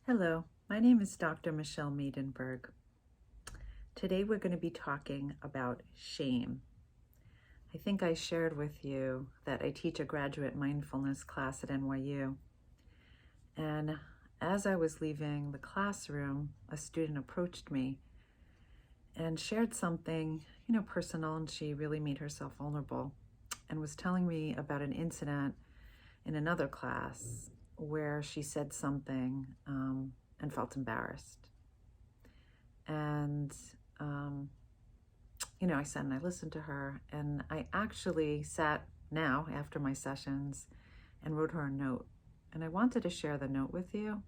Hello, my name is Dr. Michelle Maidenberg. Today we're going to be talking about shame. I think I shared with you that I teach a graduate mindfulness class at NYU. And as I was leaving the classroom, a student approached me and shared something, personal, and she really made herself vulnerable and was telling me about an incident in another class where she said something and felt embarrassed. And, I sat and I listened to her, and I actually sat now after my sessions and wrote her a note. And I wanted to share the note with you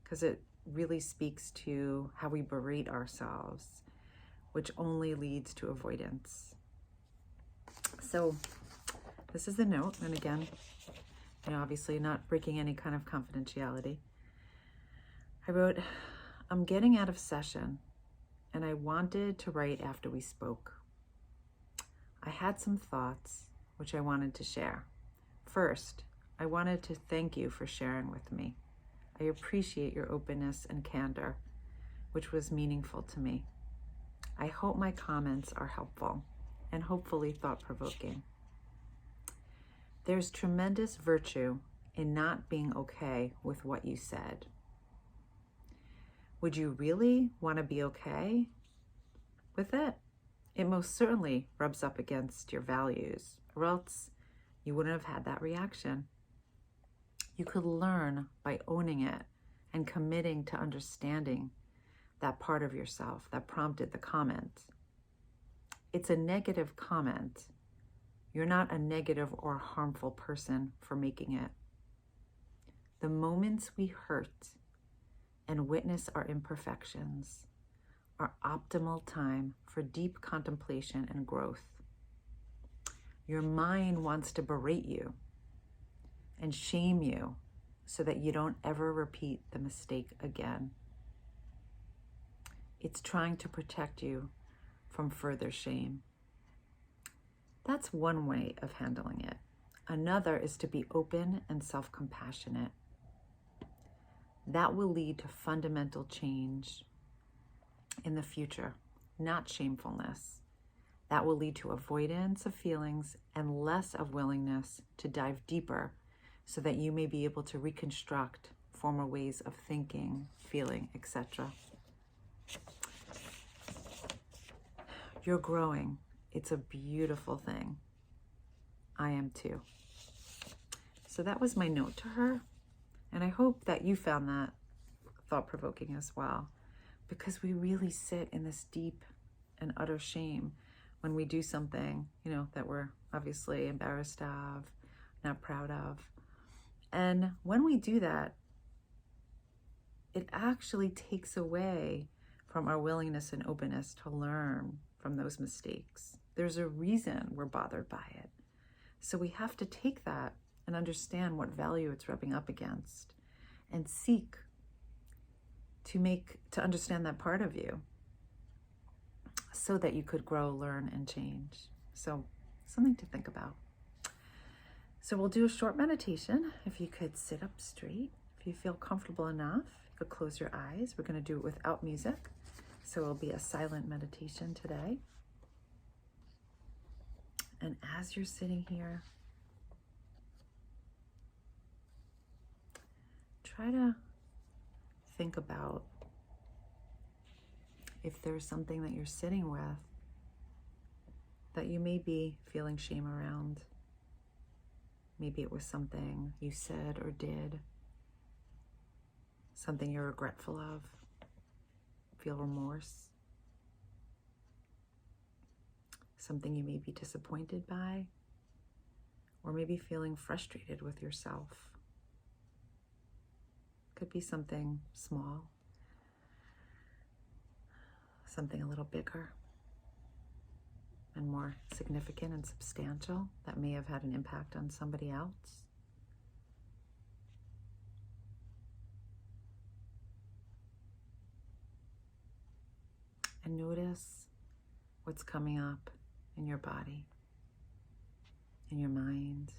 because it really speaks to how we berate ourselves, which only leads to avoidance. So this is the note. And again, obviously not breaking any kind of confidentiality. I wrote, I'm getting out of session, and I wanted to write after we spoke. I had some thoughts which I wanted to share. First, I wanted to thank you for sharing with me. I appreciate your openness and candor, which was meaningful to me. I hope my comments are helpful and hopefully thought-provoking. There's tremendous virtue in not being okay with what you said. Would you really want to be okay with it? It most certainly rubs up against your values, or else you wouldn't have had that reaction. You could learn by owning it and committing to understanding that part of yourself that prompted the comment. It's a negative comment. You're not a negative or harmful person for making it. The moments we hurt and witness our imperfections are optimal time for deep contemplation and growth. Your mind wants to berate you and shame you so that you don't ever repeat the mistake again. It's trying to protect you from further shame. That's one way of handling it. Another is to be open and self-compassionate. That will lead to fundamental change in the future, not shamefulness. That will lead to avoidance of feelings and less of willingness to dive deeper so that you may be able to reconstruct former ways of thinking, feeling, etc. You're growing. It's a beautiful thing. I am too. So that was my note to her. And I hope that you found that thought-provoking as well, because we really sit in this deep and utter shame when we do something, that we're obviously embarrassed of, not proud of. And when we do that, it actually takes away from our willingness and openness to learn from those mistakes. There's a reason we're bothered by it. So we have to take that and understand what value it's rubbing up against and seek to understand that part of you so that you could grow, learn, and change. So something to think about. So we'll do a short meditation. If you could sit up straight, if you feel comfortable enough, you could close your eyes. We're going to do it without music. So it'll be a silent meditation today. And as you're sitting here, try to think about if there's something that you're sitting with that you may be feeling shame around. Maybe it was something you said or did, something you're regretful of, feel remorse, something you may be disappointed by, or maybe feeling frustrated with yourself. Could be something small, something a little bigger and more significant and substantial that may have had an impact on somebody else. And notice what's coming up in your body, in your mind,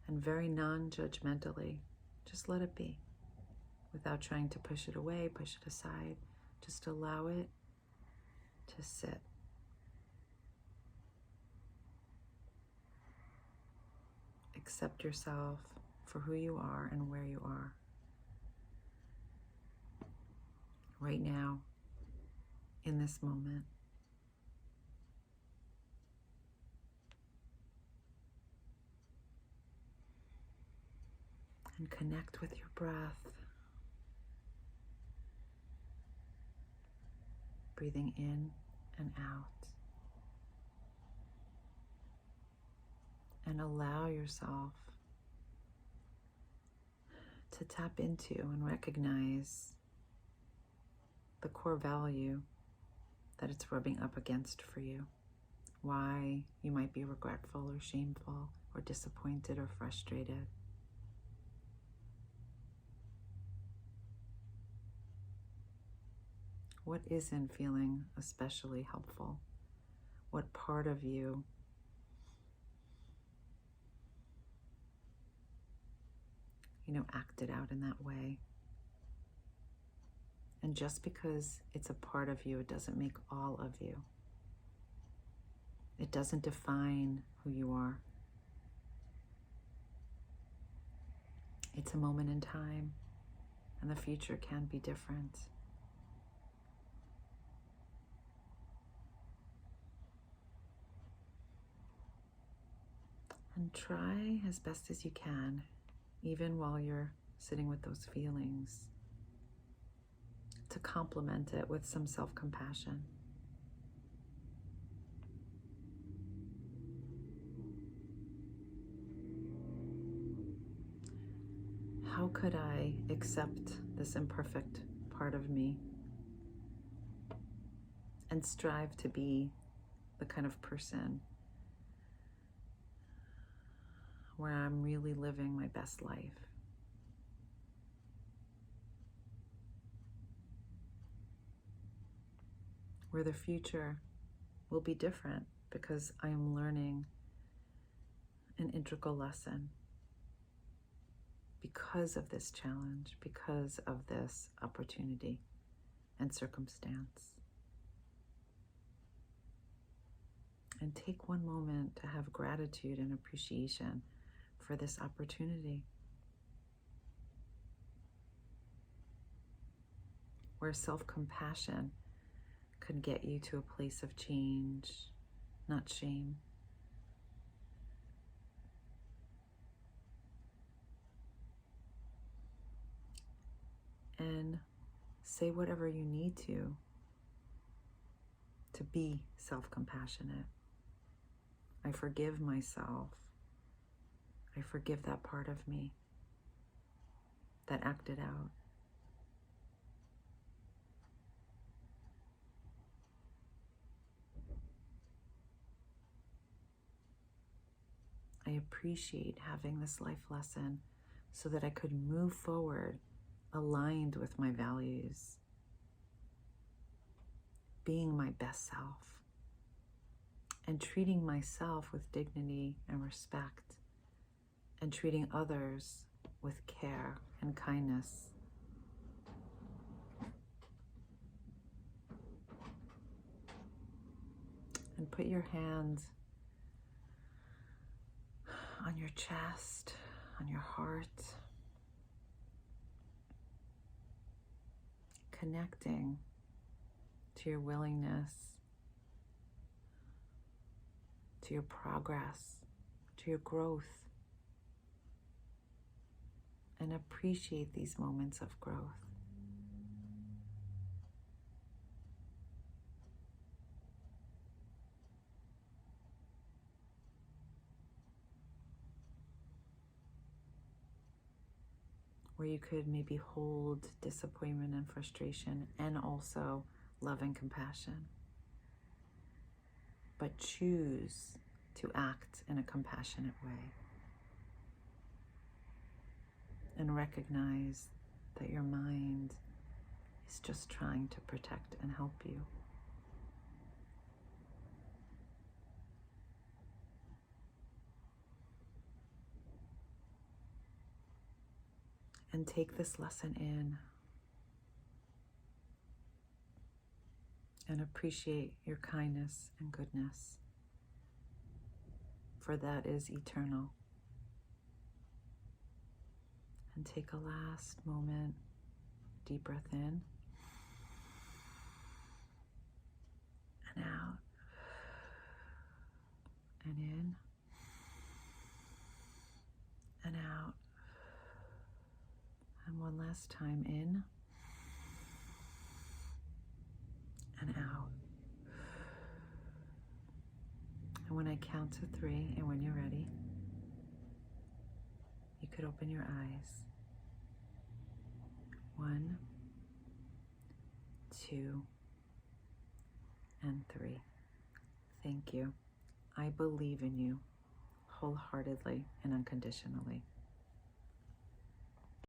and very non-judgmentally, just let it be. without trying to push it away, push it aside. Just allow it to sit. Accept yourself for who you are and where you are right now, in this moment. And connect with your breath. Breathing in and out. And allow yourself to tap into and recognize the core value that it's rubbing up against for you. Why you might be regretful or shameful or disappointed or frustrated. What isn't feeling especially helpful? What part of you acted out in that way? And just because it's a part of you, it doesn't make all of you. It doesn't define who you are. It's a moment in time, and the future can be different. And try as best as you can, even while you're sitting with those feelings, to complement it with some self-compassion. How could I accept this imperfect part of me and strive to be the kind of person where I'm really living my best life? Where the future will be different because I am learning an integral lesson because of this challenge, because of this opportunity and circumstance. And take one moment to have gratitude and appreciation for this opportunity, where self-compassion could get you to a place of change, not shame. And say whatever you need to be self-compassionate. I forgive myself. I forgive that part of me that acted out. I appreciate having this life lesson so that I could move forward aligned with my values, being my best self, and treating myself with dignity and respect, and treating others with care and kindness. And put your hand on your chest, on your heart, connecting to your willingness, to your progress, to your growth, and appreciate these moments of growth. Where you could maybe hold disappointment and frustration and also love and compassion, but choose to act in a compassionate way and recognize that your mind is just trying to protect and help you. And take this lesson in and appreciate your kindness and goodness, for that is eternal. And take a last moment, deep breath in and out, and in and out. And one last time, in and out. And when I count to 3, and when you're ready, you could open your eyes. 1, 2, and 3. Thank you. I believe in you wholeheartedly and unconditionally.